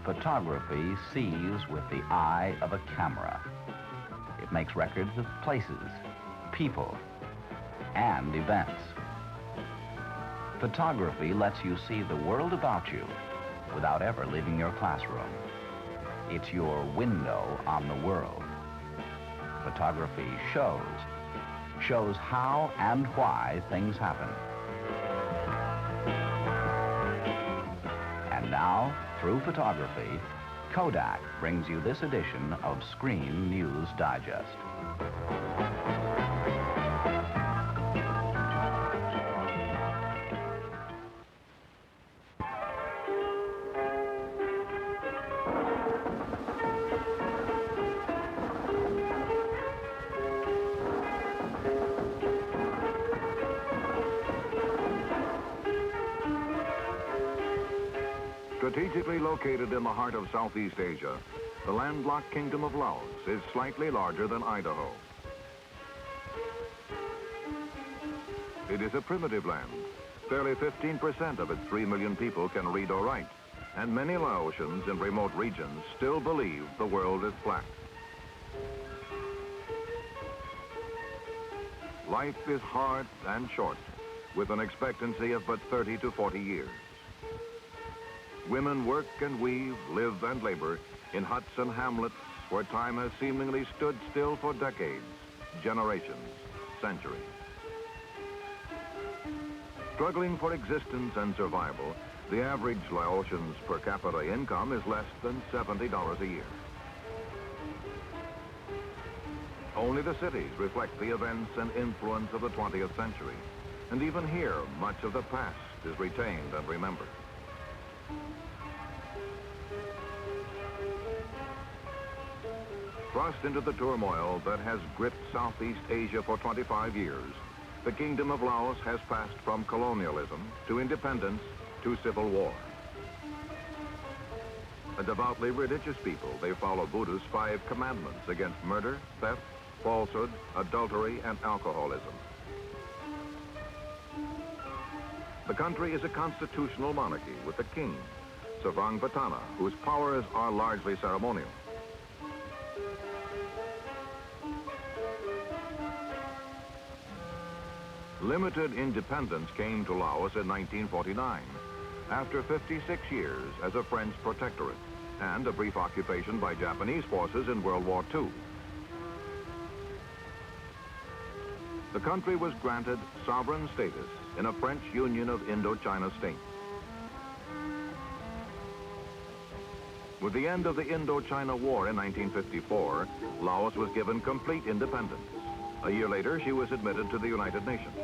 Photography sees with the eye of a camera. It makes records of places, people, and events. Photography lets you see the world about you without ever leaving your classroom. It's your window on the world. Photography shows how and why things happen. And now, through photography, Kodak brings you this edition of Screen News Digest. Strategically located in the heart of Southeast Asia, the landlocked Kingdom of Laos is slightly larger than Idaho. It is a primitive land. Barely 15% of its 3 million people can read or write, and many Laotians in remote regions still believe the world is flat. Life is hard and short, with an expectancy of but 30 to 40 years. Women work and weave, live and labor in huts and hamlets where time has seemingly stood still for decades, generations, centuries. Struggling for existence and survival, the average Laotian's per capita income is less than $70 a year. Only the cities reflect the events and influence of the 20th century, and even here, much of the past is retained and remembered. Thrust into the turmoil that has gripped Southeast Asia for 25 years, the Kingdom of Laos has passed from colonialism to independence to civil war. A devoutly religious people, they follow Buddha's 5 commandments against murder, theft, falsehood, adultery, and alcoholism. The country is a constitutional monarchy with a king, Sarvangvatthana, whose powers are largely ceremonial. Limited independence came to Laos in 1949, after 56 years as a French protectorate and a brief occupation by Japanese forces in World War II. The country was granted sovereign status in a French Union of Indochina states. With the end of the Indochina War in 1954, Laos was given complete independence. A year later, she was admitted to the United Nations.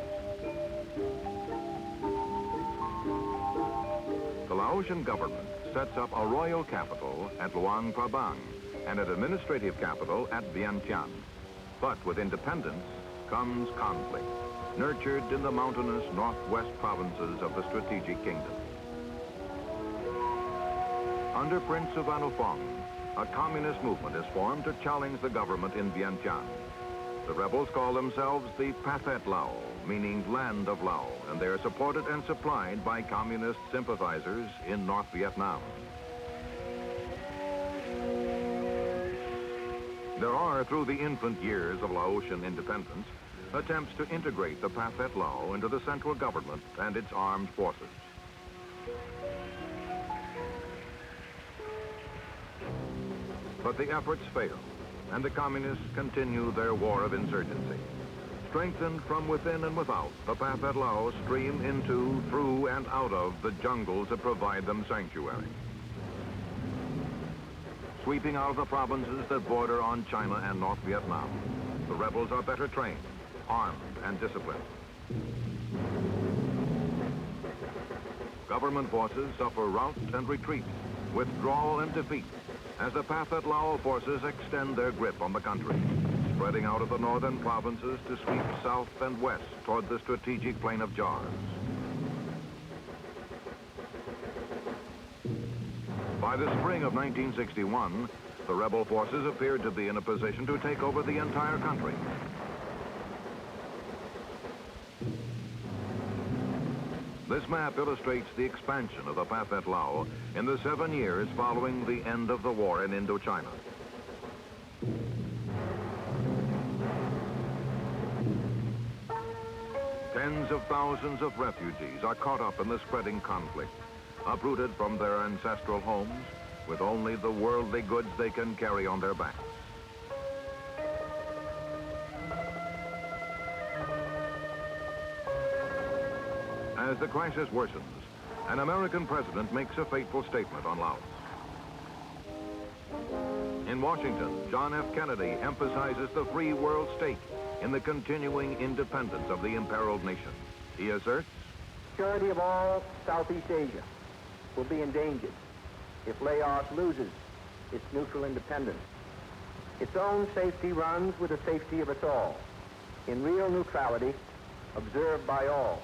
The Laotian government sets up a royal capital at Luang Prabang and an administrative capital at Vientiane. But with independence comes conflict, nurtured in the mountainous northwest provinces of the strategic kingdom. Under Prince Souphanophong, a communist movement is formed to challenge the government in Vientiane. The rebels call themselves the Pathet Lao, meaning land of Lao, and they are supported and supplied by communist sympathizers in North Vietnam. There are, through the infant years of Laotian independence, attempts to integrate the Pathet Lao into the central government and its armed forces. But the efforts fail, and the communists continue their war of insurgency. Strengthened from within and without, the Pathet Lao stream into, through, and out of the jungles that provide them sanctuary. Sweeping out of the provinces that border on China and North Vietnam, the rebels are better trained, armed, and disciplined. Government forces suffer rout and retreat, withdrawal and defeat, as the Pathet Lao forces extend their grip on the country, spreading out of the northern provinces to sweep south and west toward the strategic plain of Jars. By the spring of 1961, the rebel forces appeared to be in a position to take over the entire country. This map illustrates the expansion of the Pathet Lao in the 7 years following the end of the war in Indochina. Tens of thousands of refugees are caught up in the spreading conflict, uprooted from their ancestral homes with only the worldly goods they can carry on their backs. As the crisis worsens, an American president makes a fateful statement on Laos. In Washington, John F. Kennedy emphasizes the free world stake in the continuing independence of the imperiled nation. He asserts, "Security of all Southeast Asia will be endangered if Laos loses its neutral independence. Its own safety runs with the safety of us all, in real neutrality observed by all.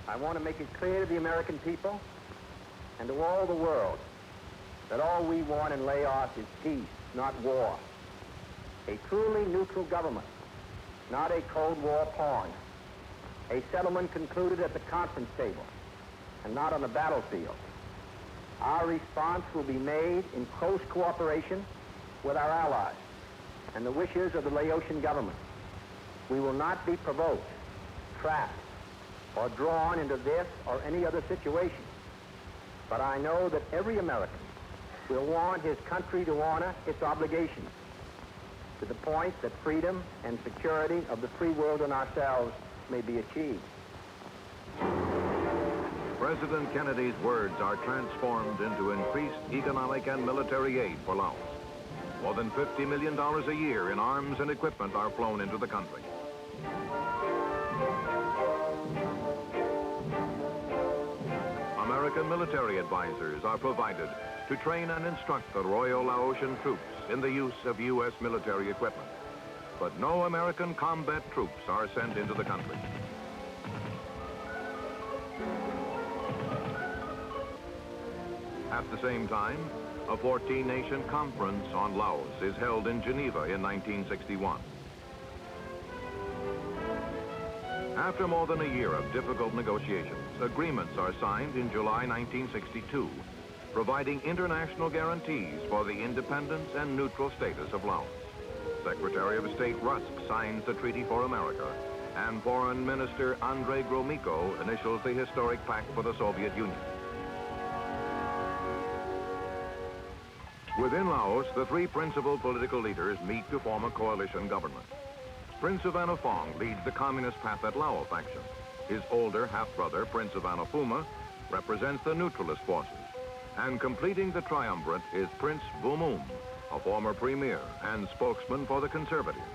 I want to make it clear to the American people and to all the world that all we want in Laos is peace, not war. A truly neutral government, not a Cold War pawn. A settlement concluded at the conference table and not on the battlefield. Our response will be made in close cooperation with our allies and the wishes of the Laotian government. We will not be provoked, trapped, or drawn into this or any other situation. But I know that every American will want his country to honor its obligations to the point that freedom and security of the free world and ourselves may be achieved." President Kennedy's words are transformed into increased economic and military aid for Laos. More than $50 million a year in arms and equipment are flown into the country. American military advisors are provided to train and instruct the Royal Laotian troops in the use of U.S. military equipment. But no American combat troops are sent into the country. At the same time, a 14-nation conference on Laos is held in Geneva in 1961. After more than a year of difficult negotiations, agreements are signed in July 1962, providing international guarantees for the independence and neutral status of Laos. Secretary of State Rusk signs the Treaty for America, and Foreign Minister Andrei Gromyko initials the historic pact for the Soviet Union. Within Laos, the three principal political leaders meet to form a coalition government. Prince Sivanophong leads the Communist Pathet Lao faction. His older half-brother, Prince Sivanophuma, represents the neutralist forces. And completing the triumvirate is Prince Bumum, a former premier and spokesman for the conservatives.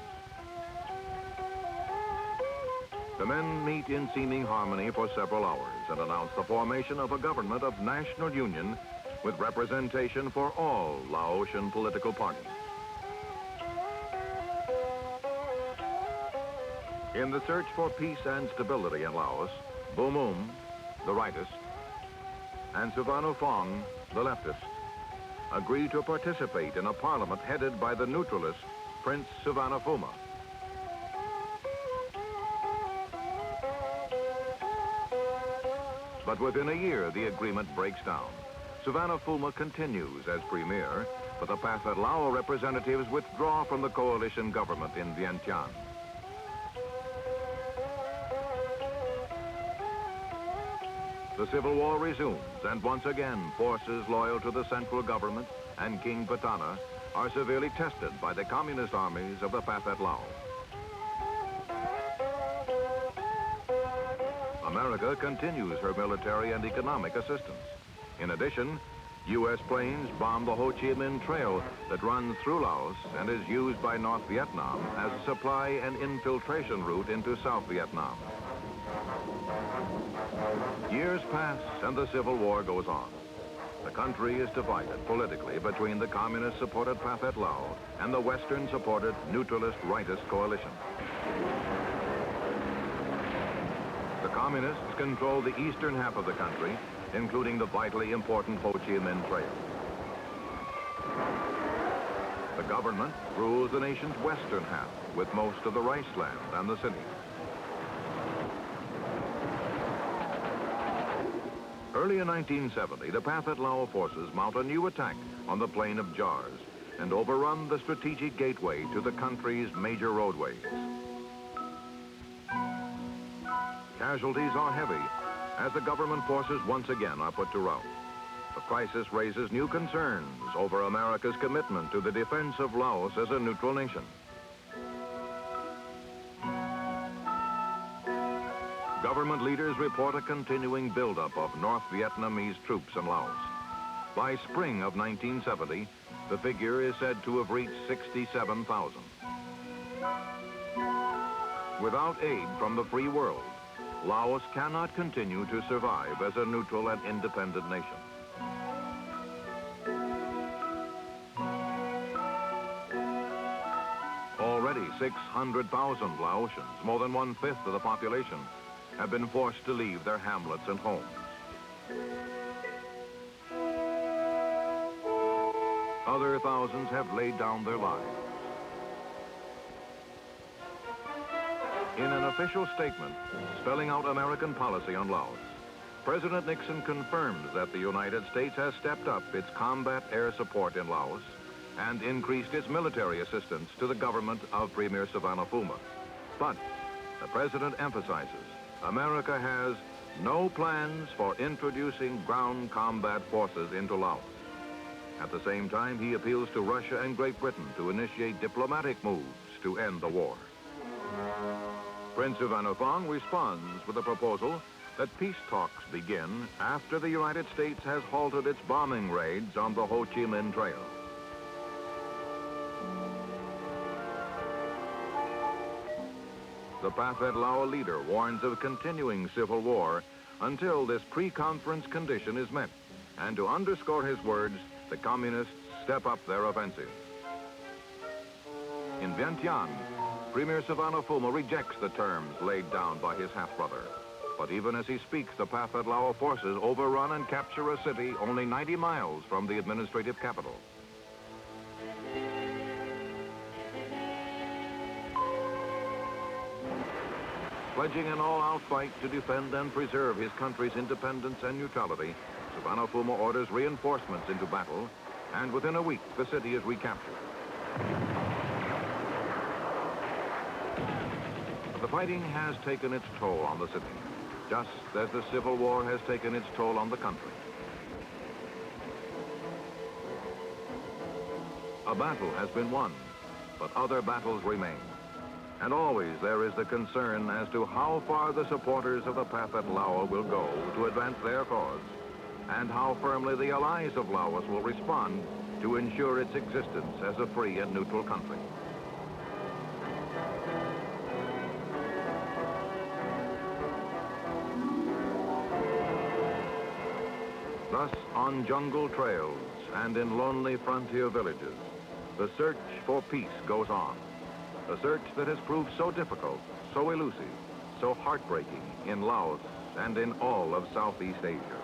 The men meet in seeming harmony for several hours and announce the formation of a government of national union with representation for all Laotian political parties. In the search for peace and stability in Laos, Bumum, the rightist, and Sivanophong, the leftist, agree to participate in a parliament headed by the neutralist Prince Sivanophuma. But within a year, the agreement breaks down. Sivanophuma continues as premier, but the Pathet Lao representatives withdraw from the coalition government in Vientiane. The civil war resumes, and once again, forces loyal to the central government and King Patana are severely tested by the communist armies of the Pathet Lao. America continues her military and economic assistance. In addition, U.S. planes bomb the Ho Chi Minh Trail that runs through Laos and is used by North Vietnam as a supply and infiltration route into South Vietnam. Years pass and the civil war goes on. The country is divided politically between the communist-supported Pathet Lao and the Western-supported neutralist rightist coalition. The communists control the eastern half of the country, including the vitally important Ho Chi Minh Trail. The government rules the nation's western half with most of the rice land and the cities. Early in 1970, the Pathet Lao forces mount a new attack on the plain of Jars and overrun the strategic gateway to the country's major roadways. Casualties are heavy as the government forces once again are put to rout. The crisis raises new concerns over America's commitment to the defense of Laos as a neutral nation. Government leaders report a continuing buildup of North Vietnamese troops in Laos. By spring of 1970, the figure is said to have reached 67,000. Without aid from the free world, Laos cannot continue to survive as a neutral and independent nation. Already 600,000 Laotians, more than 1/5 of the population, have been forced to leave their hamlets and homes. Other thousands have laid down their lives. In an official statement spelling out American policy on Laos, President Nixon confirms that the United States has stepped up its combat air support in Laos and increased its military assistance to the government of Premier Sivanaphuma. But the president emphasizes America has no plans for introducing ground combat forces into Laos. At the same time, he appeals to Russia and Great Britain to initiate diplomatic moves to end the war. Prince Sivanaphong responds with a proposal that peace talks begin after the United States has halted its bombing raids on the Ho Chi Minh Trail. The Pathet Lao leader warns of continuing civil war until this pre-conference condition is met. And to underscore his words, the communists step up their offensive. In Vientiane, Premier Sivanaphuma rejects the terms laid down by his half-brother. But even as he speaks, the Pathet Lao forces overrun and capture a city only 90 miles from the administrative capital. Pledging an all-out fight to defend and preserve his country's independence and neutrality, Sivanaphuma orders reinforcements into battle, and within a week, the city is recaptured. The fighting has taken its toll on the city, just as the Civil War has taken its toll on the country. A battle has been won, but other battles remain. And always there is the concern as to how far the supporters of the Pathet Lao will go to advance their cause, and how firmly the allies of Laos will respond to ensure its existence as a free and neutral country. Thus, on jungle trails and in lonely frontier villages, the search for peace goes on. A search that has proved so difficult, so elusive, so heartbreaking in Laos and in all of Southeast Asia.